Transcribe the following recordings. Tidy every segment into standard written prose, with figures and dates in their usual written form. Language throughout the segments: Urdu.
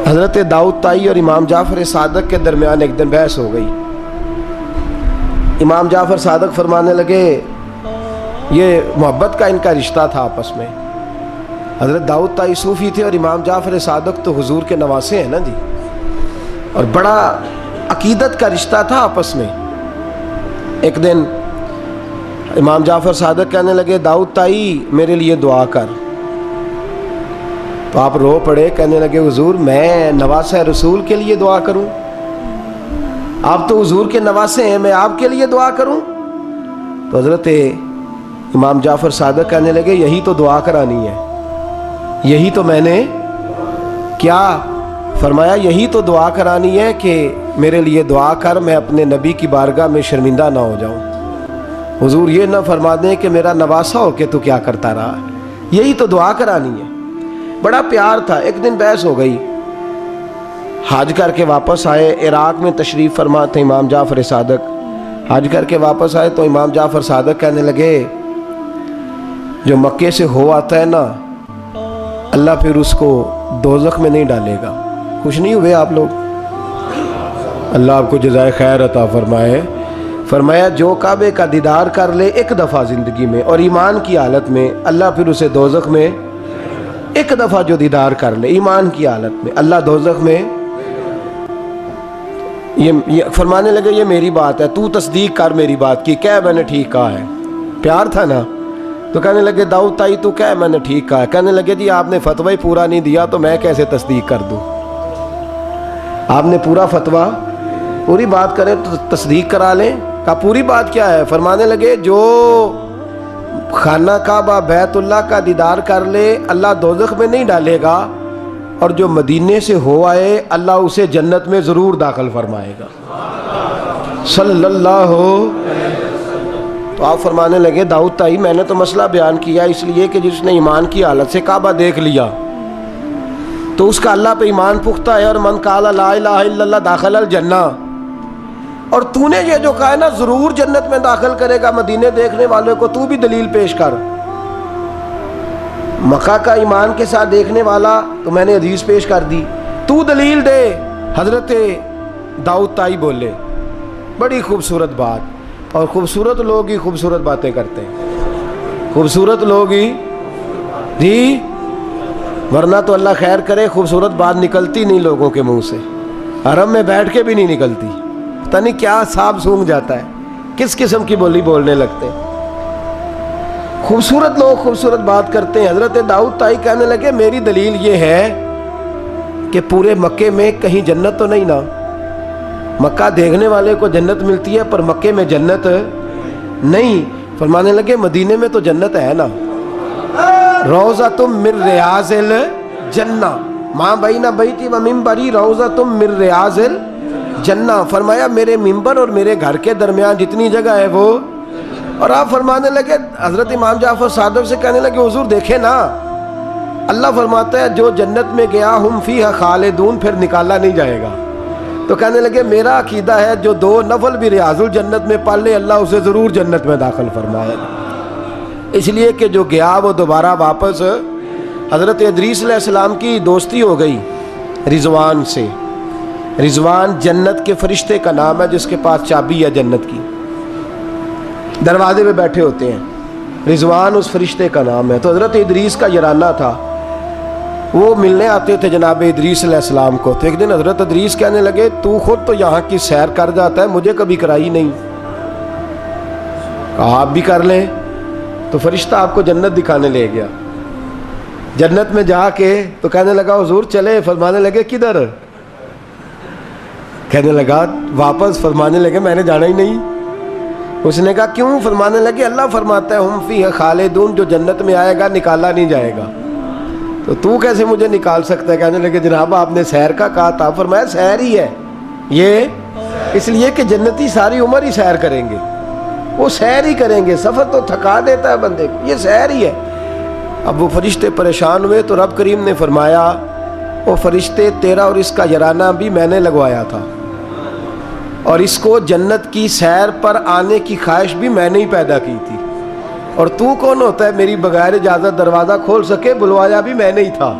حضرت داؤد طائی اور امام جعفر صادق کے درمیان ایک دن بحث ہو گئی۔ امام جعفر صادق فرمانے لگے یہ محبت کا ان کا رشتہ تھا آپس میں۔ حضرت داؤد طائی صوفی تھے اور امام جعفر صادق تو حضور کے نواسے ہیں نا جی، اور بڑا عقیدت کا رشتہ تھا آپس میں۔ ایک دن امام جعفر صادق کہنے لگے داؤد طائی میرے لیے دعا کر، تو آپ رو پڑے، کہنے لگے حضور میں نواسہ رسول کے لیے دعا کروں؟ آپ تو حضور کے نواسے ہیں، میں آپ کے لیے دعا کروں؟ تو حضرت امام جعفر صادق کہنے لگے یہی تو دعا کرانی ہے، یہی تو میں نے کیا فرمایا، یہی تو دعا کرانی ہے کہ میرے لیے دعا کر، میں اپنے نبی کی بارگاہ میں شرمندہ نہ ہو جاؤں۔ حضور یہ نہ فرما دیں کہ میرا نواسا ہو کے تو کیا کرتا رہا، یہی تو دعا کرانی ہے۔ بڑا پیار تھا۔ ایک دن بحث ہو گئی، حج کر کے واپس آئے، عراق میں تشریف فرما تھے امام جعفر صادق، حج کر کے واپس آئے تو امام جعفر صادق کہنے لگے جو مکے سے ہو آتا ہے نا، اللہ پھر اس کو دوزخ میں نہیں ڈالے گا۔ خوش نہیں ہوئے آپ لوگ؟ اللہ آپ کو جزائے خیر عطا فرمائے۔ فرمایا جو کعبے کا دیدار کر لے ایک دفعہ زندگی میں اور ایمان کی حالت میں، اللہ پھر اسے دوزخ میں، ایک دفعہ جو دیدار کر لے ایمان کی حالت میں، اللہ دوزخ میں۔ یہ فرمانے لگے یہ میری بات ہے، تو تصدیق کر میری بات کی، کہہ میں نے ٹھیک کہا ہے۔ پیار تھا نا، تو کہنے لگے داؤد طائی تو کہہ میں نے ٹھیک کہا ہے۔ کہنے لگے جی آپ نے فتوی پورا نہیں دیا تو میں کیسے تصدیق کر دوں؟ آپ نے پورا فتویٰ، پوری بات کریں تو تصدیق کرا لیں۔ کہا پوری بات کیا ہے؟ فرمانے لگے جو خانہ کعبہ بیت اللہ کا دیدار کر لے اللہ دوزخ میں نہیں ڈالے گا، اور جو مدینے سے ہو آئے اللہ اسے جنت میں ضرور داخل فرمائے گا صلی اللہ۔ تو آپ فرمانے لگے داؤد طائی میں نے تو مسئلہ بیان کیا اس لیے کہ جس نے ایمان کی حالت سے کعبہ دیکھ لیا تو اس کا اللہ پہ ایمان پختہ ہے، اور من قال لا الہ الا اللہ داخل الجنہ، اور تو نے یہ جو کہا ہے نا ضرور جنت میں داخل کرے گا مدینے دیکھنے والوں کو، تو بھی دلیل پیش کر۔ مکہ کا ایمان کے ساتھ دیکھنے والا تو میں نے حدیث پیش کر دی، تو دلیل دے۔ حضرت داؤد طائی بولے بڑی خوبصورت بات، اور خوبصورت لوگ ہی خوبصورت باتیں کرتے ہیں، خوبصورت لوگ ہی جی، ورنہ تو اللہ خیر کرے خوبصورت بات نکلتی نہیں لوگوں کے منہ سے، حرم میں بیٹھ کے بھی نہیں نکلتی، پتہ نہیں کیا سانپ سونگھ جاتا ہے، کس قسم کی بولی بولنے لگتے ہیں۔ خوبصورت لوگ خوبصورت بات کرتے ہیں۔ حضرت داؤد طائی کہنے لگے میری دلیل یہ ہے کہ پورے مکے میں کہیں جنت تو نہیں نا، مکہ دیکھنے والے کو جنت ملتی ہے پر مکے میں جنت نہیں۔ فرمانے لگے مدینے میں تو جنت ہے نا، روضۃ من ریاض الجنہ، ماں بین بیتی و منبری روضۃ من ریاض الجنہ۔ فرمایا میرے منبر اور میرے گھر کے درمیان جتنی جگہ ہے وہ، اور آپ فرمانے لگے حضرت امام جعفر صادق سے کہنے لگے حضور دیکھیں نا، اللہ فرماتا ہے جو جنت میں گیا ہم فیہا خالدون، پھر نکالا نہیں جائے گا۔ تو کہنے لگے میرا عقیدہ ہے جو دو نفل بھی ریاض الجنت میں پڑھ لے اللہ اسے ضرور جنت میں داخل فرمائے گا، اس لیے کہ جو گیا وہ دوبارہ واپس۔ حضرت ادریس علیہ السلام کی دوستی ہو گئی رضوان سے۔ رضوان جنت کے فرشتے کا نام ہے جس کے پاس چابی ہے جنت کی، دروازے پہ بیٹھے ہوتے ہیں، رضوان اس فرشتے کا نام ہے۔ تو حضرت ادریس کا یارانہ تھا، وہ ملنے آتے تھے جناب ادریس علیہ السلام کو۔ تو ایک دن حضرت ادریس کہنے لگے تو خود تو یہاں کی سیر کر جاتا ہے، مجھے کبھی کرائی نہیں۔ آپ بھی کر لیں۔ تو فرشتہ آپ کو جنت دکھانے لے گیا، جنت میں جا کے تو کہنے لگا حضور چلے، فرمانے لگے کدھر؟ کہنے لگا واپس، فرمانے لگے میں نے جانا ہی نہیں۔ اس نے کہا کیوں؟ فرمانے لگے اللہ فرماتا ہے ہم فیہا خالدون، جو جنت میں آئے گا نکالا نہیں جائے گا، تو کیسے مجھے نکال سکتا ہے؟ کہنے لگے جناب آپ نے سیر کا کہا تھا۔ فرمایا سیر ہی ہے یہ، اس لیے کہ جنتی ساری عمر ہی سیر کریں گے، وہ سیر ہی کریں گے، سفر تو تھکا دیتا ہے بندے کو، یہ سیر ہی ہے۔ اب وہ فرشتے پریشان ہوئے تو رب کریم نے فرمایا وہ فرشتے تیرا اور اس کا یارانہ بھی میں نے لگوایا تھا، اور اس کو جنت کی سیر پر آنے کی خواہش بھی میں نے ہی پیدا کی تھی، اور تو کون ہوتا ہے میری بغیر اجازت دروازہ کھول سکے؟ بلوایا بھی میں نے ہی تھا۔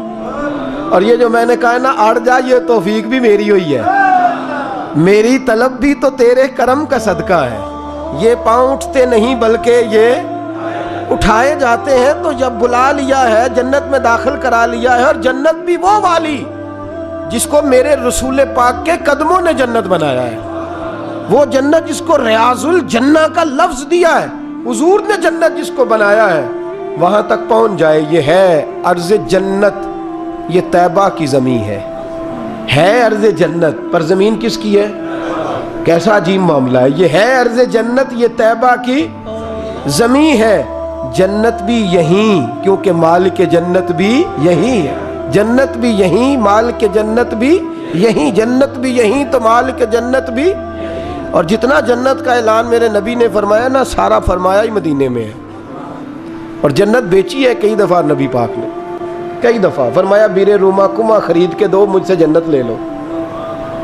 اور یہ جو میں نے کہا نا اڑ جا، یہ توفیق بھی میری ہوئی ہے، میری طلب بھی تو تیرے کرم کا صدقہ ہے۔ یہ پاؤں اٹھتے نہیں بلکہ یہ اٹھائے جاتے ہیں، تو جب بلا لیا ہے جنت میں داخل کرا لیا ہے، اور جنت بھی وہ والی جس کو میرے رسول پاک کے قدموں نے جنت بنایا ہے، وہ جنت جس کو ریاض الجنہ کا لفظ دیا ہے، حضور نے جنت جس کو بنایا ہے، وہاں تک پہنچ جائے۔ یہ ہے ارض جنت، یہ طیبہ کی زمین ہے ارض جنت، پر زمین کس کی ہے؟ کیسا عجیب معاملہ ہے، یہ ہے ارض جنت، یہ طیبہ کی زمین ہے۔ جنت بھی یہیں، کیونکہ مالک جنت بھی یہیں ہے، جنت بھی یہیں، مالک جنت بھی یہیں، جنت بھی یہیں تو مالک جنت بھی۔ اور جتنا جنت کا اعلان میرے نبی نے فرمایا نا، سارا فرمایا ہی مدینے میں ہے۔ اور جنت بیچی ہے کئی دفعہ نبی پاک نے، کئی دفعہ فرمایا بیر روما کما خرید کے دو، مجھ سے جنت لے لو۔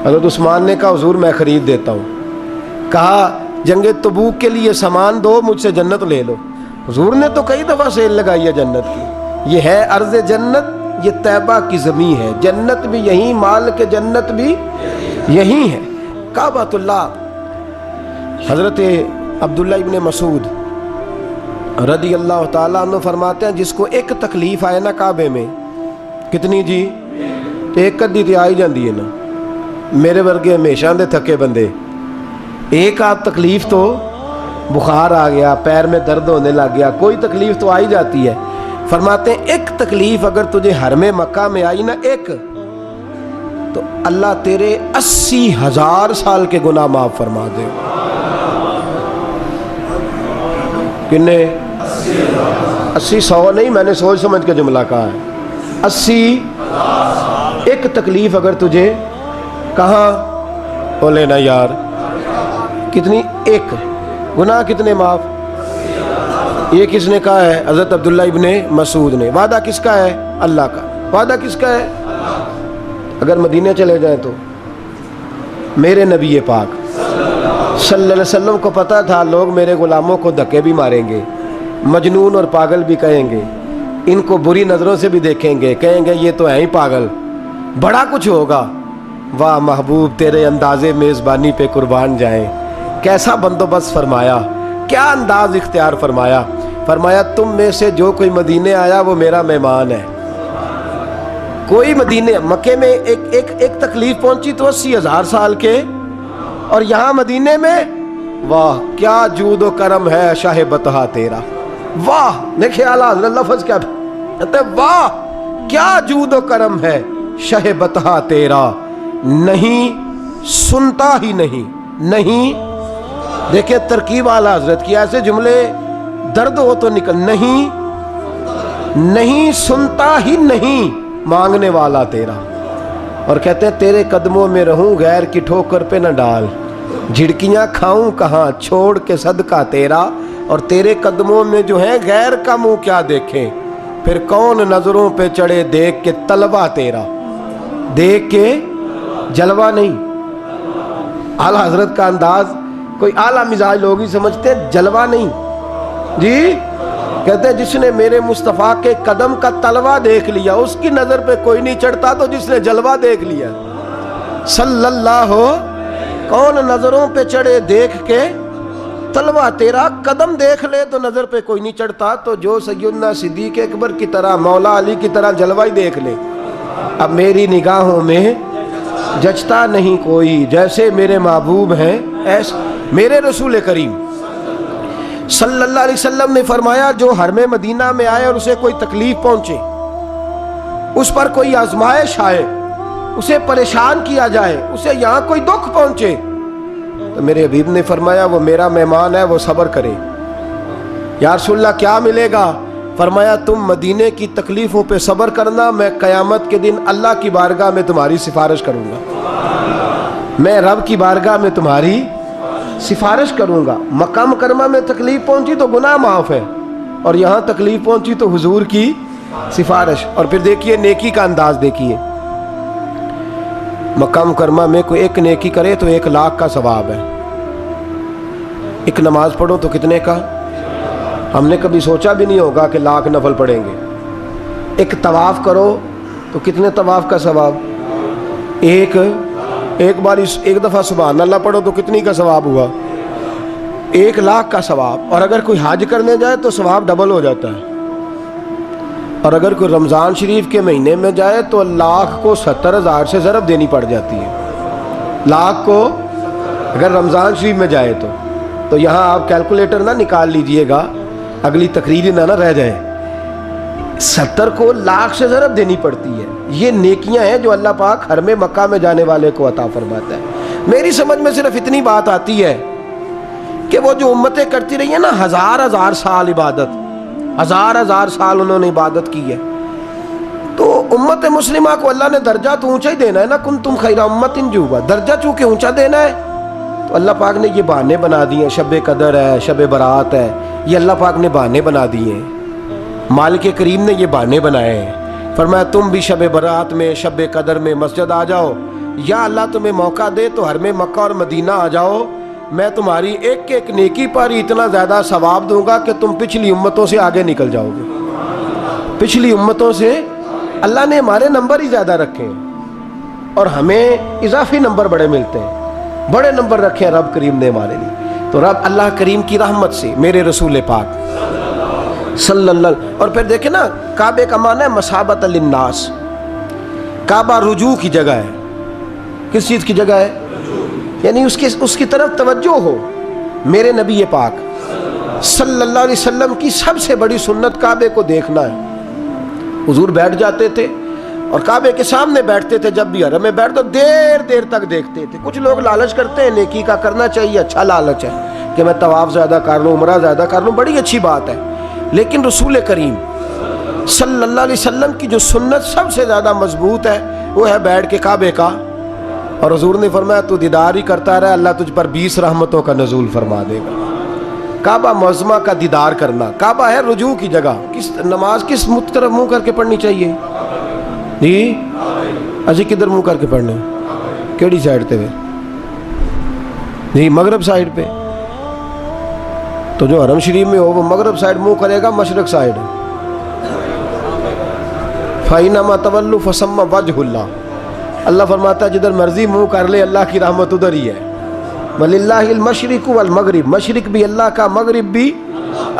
حضرت عثمان نے کہا حضور میں خرید دیتا ہوں۔ کہا جنگ تبوک کے لیے سامان دو، مجھ سے جنت لے لو۔ حضور نے تو کئی دفعہ سیل لگائی ہے جنت کی۔ یہ ہے ارض جنت، یہ طیبہ کی زمین ہے، جنت بھی یہیں، مال کے جنت بھی یہیں ہے۔ کعبۃ اللہ، حضرت عبداللہ ابن مسعود رضی اللہ تعالیٰ عنہ فرماتے ہیں جس کو ایک تکلیف آئے نا کعبے میں، کتنی جی؟ ایک کدی تے آئی جاندی ہے نا، میرے ورگے ہمیشہ دے تھکے بندے، ایک آدھ تکلیف تو بخار آ گیا، پیر میں درد ہونے لگ گیا، کوئی تکلیف تو آئی جاتی ہے۔ فرماتے ہیں ایک تکلیف اگر تجھے حرم مکہ میں آئی نا، ایک، تو اللہ تیرے 80,000 سال کے گناہ معاف فرما دے۔ کنے 80 100 نہیں، میں نے سوچ سمجھ کے جملہ کہا ہے، 80 ایک تکلیف اگر تجھے کہاں بولے نا یار، کتنی؟ ایک گناہ کتنے معاف؟ یہ کس نے کہا ہے؟ حضرت عبداللہ ابن مسعود نے۔ وعدہ کس کا ہے؟ اللہ کا۔ وعدہ کس کا ہے؟ اگر مدینے چلے جائیں تو میرے نبی پاک صلی اللہ علیہ وسلم کو پتا تھا لوگ میرے غلاموں کو دھکے بھی ماریں گے، مجنون اور پاگل بھی کہیں گے، ان کو بری نظروں سے بھی دیکھیں گے، کہیں گے یہ تو ہیں ہی پاگل، بڑا کچھ ہوگا۔ واہ محبوب تیرے انداز میزبانی پہ قربان جائیں، کیسا بندوبست فرمایا، کیا انداز اختیار فرمایا۔ فرمایا تم میں سے جو کوئی مدینے آیا وہ میرا مہمان ہے۔ کوئی مدینے مکے میں ایک تکلیف پہنچی تو 80,000 سال کے، اور یہاں مدینے میں واہ کیا جود و کرم ہے شاہ بطحہ تیرا۔ واہ نے خیال حضرت لفظ کیا کہتے، واہ کیا جود و کرم ہے شاہ بطحہ تیرا، نہیں سنتا ہی نہیں دیکھیں ترکیب اعلیٰ حضرت کی، ایسے جملے درد ہو تو نکل، نہیں سنتا ہی نہیں مانگنے والا تیرا۔ اور کہتے ہیں تیرے قدموں میں رہوں غیر کی ٹھوکر پہ نہ ڈال، جھڑکیاں کھاؤں کہاں چھوڑ کے صدقہ تیرا۔ اور تیرے قدموں میں جو ہے غیر کا منہ کیا دیکھیں، پھر کون نظروں پہ چڑھے دیکھ کے طلبہ تیرا، دیکھ کے جلوہ نہیں۔ اعلیٰ حضرت کا انداز کوئی اعلیٰ مزاج لوگ ہی سمجھتے، جلوہ نہیں جی۔ کہتے ہیں جس نے میرے مصطفیٰ کے قدم کا تلوہ دیکھ لیا اس کی نظر پہ کوئی نہیں چڑھتا، تو جس نے جلوہ دیکھ لیا صلی اللہ ہو، کون نظروں پہ چڑھے دیکھ کے تلوہ تیرا، قدم دیکھ لے تو نظر پہ کوئی نہیں چڑھتا، تو جو سیدنا صدیق اکبر کی طرح مولا علی کی طرح جلوہ ہی دیکھ لے۔ اب میری نگاہوں میں جچتا نہیں کوئی، جیسے میرے محبوب ہیں ایسے میرے رسول کریم صلی اللہ علیہ وسلم نے فرمایا جو حرم مدینہ میں آئے اور اسے کوئی تکلیف پہنچے، اس پر کوئی آزمائش آئے، اسے پریشان کیا جائے، اسے یہاں کوئی دکھ پہنچے، تو میرے حبیب نے فرمایا وہ میرا مہمان ہے، وہ صبر کرے۔ یا رسول اللہ کیا ملے گا؟ فرمایا تم مدینے کی تکلیفوں پہ صبر کرنا، میں قیامت کے دن اللہ کی بارگاہ میں تمہاری سفارش کروں گا، میں رب کی بارگاہ میں تمہاری سفارش کروں گا۔ مکہ مکرمہ میں تکلیف پہنچی تو گناہ معاف ہے، اور یہاں تکلیف پہنچی تو حضور کی سفارش۔ اور پھر دیکھیے نیکی کا انداز دیکھیے، مکہ مکرمہ میں کوئی ایک نیکی کرے تو 1,00,000 کا ثواب ہے، ایک نماز پڑھو تو کتنے کا؟ ہم نے کبھی سوچا بھی نہیں ہوگا کہ 1,00,000 نفل پڑھیں گے۔ ایک طواف کرو تو کتنے طواف کا ثواب؟ ایک بار ایک دفعہ سبحان اللہ پڑھو تو کتنی کا ثواب ہوا؟ 1,00,000 کا ثواب. اور اگر کوئی حج کرنے جائے تو ثواب ڈبل ہو جاتا ہے. اور اگر کوئی رمضان شریف کے مہینے میں جائے تو 1,00,000 کو 70,000 سے ضرب دینی پڑ جاتی ہے. 1,00,000 کو اگر رمضان شریف میں جائے تو یہاں آپ کیلکولیٹر نہ نکال لیجئے گا، اگلی تقریر نہ رہ جائے. 70 کو 1,00,000 سے ضرب دینی پڑتی ہے. یہ نیکیاں ہیں جو اللہ پاک حرم مکہ میں جانے والے کو عطا فرماتا ہے. میری سمجھ میں صرف اتنی بات آتی ہے کہ وہ جو امتیں کرتی رہی ہیں نا، ہزار سال عبادت، ہزار سال انہوں نے عبادت کی ہے، تو امت مسلمہ کو اللہ نے درجہ تو اونچا ہی دینا ہے نا. کنتم خیر امت جو درجہ چونکہ اونچا دینا ہے تو اللہ پاک نے یہ بہانے بنا دیے ہیں. شب قدر ہے، شب برات ہے، یہ اللہ پاک نے بہانے بنا دیے ہیں. مالک کریم نے یہ بہانے بنائے ہیں. فرمایا تم بھی شب برات میں، شب قدر میں مسجد آ جاؤ، یا اللہ تمہیں موقع دے تو حرم مکہ اور مدینہ آ جاؤ. میں تمہاری ایک ایک نیکی پر اتنا زیادہ ثواب دوں گا کہ تم پچھلی امتوں سے آگے نکل جاؤ گے. پچھلی امتوں سے اللہ نے ہمارے نمبر ہی زیادہ رکھے ہیں اور ہمیں اضافی نمبر بڑے ملتے ہیں. بڑے نمبر رکھے ہیں رب کریم نے ہمارے لیے. تو رب اللہ کریم کی رحمت سے میرے رسول پاک صلی اللہ. اور پھر دیکھیں نا، کعبے کا معنی ہے مثابۃ للناس. کعبہ رجوع کی جگہ ہے. کس چیز کی جگہ ہے؟ یعنی اس کی طرف توجہ ہو. میرے نبی پاک صلی اللہ علیہ وسلم کی سب سے بڑی سنت کعبے کو دیکھنا ہے. حضور بیٹھ جاتے تھے اور کعبے کے سامنے بیٹھتے تھے. جب بھی حرم میں بیٹھ تو دیر تک دیکھتے تھے. کچھ لوگ لالچ کرتے ہیں، نیکی کا کرنا چاہیے، اچھا لالچ ہے کہ میں طواف زیادہ کر لوں، عمرہ زیادہ کر لوں، بڑی اچھی بات ہے. لیکن رسول کریم صلی اللہ علیہ وسلم کی جو سنت سب سے زیادہ مضبوط ہے وہ ہے بیٹھ کے کعبے کا. اور حضور نے فرمایا تو دیدار ہی کرتا رہا، اللہ تجھ پر 20 رحمتوں کا نزول فرما دے گا. کعبہ معظمہ کا دیدار کرنا. کعبہ ہے رجوع کی جگہ. نماز کس طرف منہ کر کے پڑھنی چاہیے؟ جی اجی کدھر منہ کر کے پڑھنے؟ کیڑی سائڈ تے؟ جی مغرب سائڈ پہ. تو جو حرم شریف میں ہو وہ مغرب سائڈ منہ کرے گا، مشرق سائڈ. فَإِنَّمَا تَوَلُّوا فَثَمَّ وَجْهُ اللَّهِ. اللہ فرماتا ہے جدھر مرضی منہ کر لے اللہ کی رحمت ادھر ہی ہے. وَلِلَّهِ الْمَشْرِقُ وَالْمَغْرِبُ. مشرق بھی اللہ کا، مغرب بھی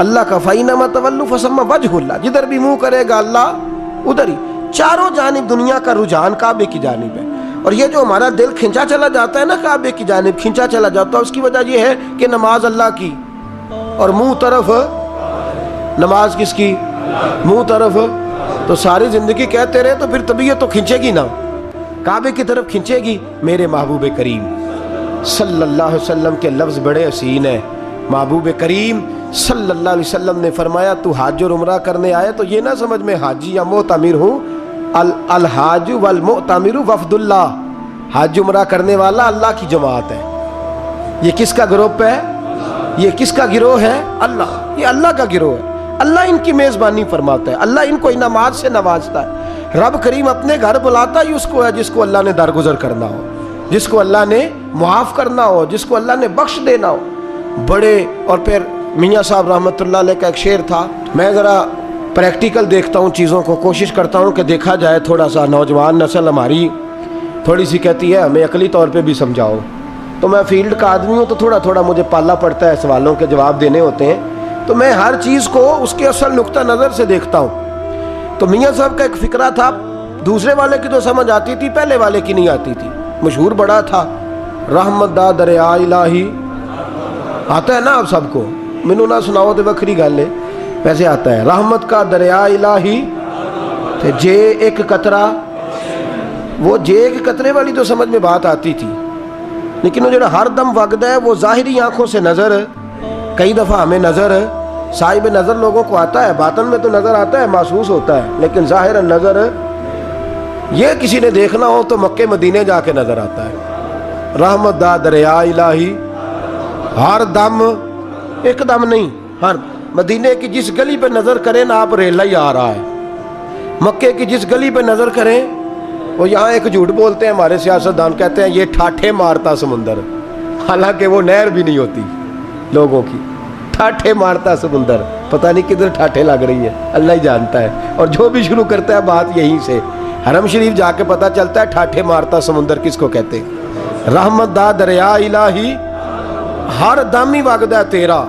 اللہ کا. فَإِنَّمَا تَوَلُّوا فَثَمَّ وَجْهُ اللَّهِ. جدھر بھی منہ کرے گا اللہ ادھر ہی. چاروں جانب دنیا کا رجحان کعبے کی جانب ہے. اور یہ جو ہمارا دل کھنچا چلا جاتا ہے نا کعبے کی جانب، کھنچا چلا جاتا ہے، اس کی وجہ یہ ہے کہ نماز اللہ کی اور منہ طرف نماز کس کی؟ منہ طرف. تو ساری زندگی کہتے رہے تو پھر طبیعت تو کھنچے گی نا، کعبے کی طرف کھنچے گی. میرے محبوب کریم صلی اللہ علیہ وسلم کے لفظ بڑے حسین ہیں. محبوب کریم صلی اللہ علیہ وسلم نے فرمایا تو حج اور عمرہ کرنے آئے تو یہ نہ سمجھ میں حاجی یا معتمر ہوں. الحاج والمعتمر وفد اللہ. حج عمرہ کرنے والا اللہ کی جماعت ہے. یہ کس کا گروپ ہے؟ یہ کس کا گروہ ہے؟ اللہ. یہ اللہ کا گروہ ہے. اللہ ان کی میزبانی فرماتا ہے، اللہ ان کو انعامات سے نوازتا ہے. رب کریم اپنے گھر بلاتا ہی اس کو ہے جس کو اللہ نے درگزر کرنا ہو، جس کو اللہ نے معاف کرنا ہو، جس کو اللہ نے بخش دینا ہو. بڑے. اور پھر میاں صاحب رحمۃ اللہ علیہ کا ایک شعر تھا. میں ذرا پریکٹیکل دیکھتا ہوں چیزوں کو، کوشش کرتا ہوں کہ دیکھا جائے. تھوڑا سا نوجوان نسل ہماری تھوڑی سی کہتی ہے ہمیں عقلی طور پہ بھی سمجھاؤ. تو میں فیلڈ کا آدمی ہوں تو تھوڑا مجھے پالا پڑتا ہے، سوالوں کے جواب دینے ہوتے ہیں تو میں ہر چیز کو اس کے اصل نقطہ نظر سے دیکھتا ہوں. تو میاں صاحب کا ایک فقرہ تھا، دوسرے والے کی تو سمجھ آتی تھی، پہلے والے کی نہیں آتی تھی. مشہور بڑا تھا، رحمت دا دریا الہی. آتا ہے نا آپ سب کو؟ مینوں نہ سناؤ تو بکری گل ہے، ویسے آتا ہے. رحمت کا دریا الہی تے جے ایک قطرہ. وہ جے ایک قطرے والی تو سمجھ میں بات آتی تھی، لیکن وہ جو ہر دم وگدا ہے وہ ظاہری آنکھوں سے نظر، کئی دفعہ ہمیں نظر، صاحب نظر لوگوں کو آتا ہے، باطن میں تو نظر آتا ہے، محسوس ہوتا ہے، لیکن ظاہر نظر یہ کسی نے دیکھنا ہو تو مکے مدینے جا کے نظر آتا ہے. رحمت دا دریا الہی ہر دم، ایک دم نہیں، ہر مدینے کی جس گلی پہ نظر کریں نا آپ ریلا ہی آ رہا ہے. مکے کی جس گلی پہ نظر کریں، وہ یہاں ایک جھوٹ بولتے ہیں ہمارے سیاستدان، کہتے ہیں یہ ٹھاٹھے مارتا سمندر، حالانکہ وہ نہر بھی نہیں ہوتی لوگوں کی. ٹھاٹھے مارتا سمندر، پتہ نہیں کدھر ٹھاٹھے لگ رہی ہے، اللہ ہی جانتا ہے. اور جو بھی شروع کرتا ہے بات یہیں سے، حرم شریف جا کے پتہ چلتا ہے ٹھاٹھے مارتا سمندر کس کو کہتے ہیں۔ رحمت دا دریا الہی ہر دم ہی وگدا تیرا،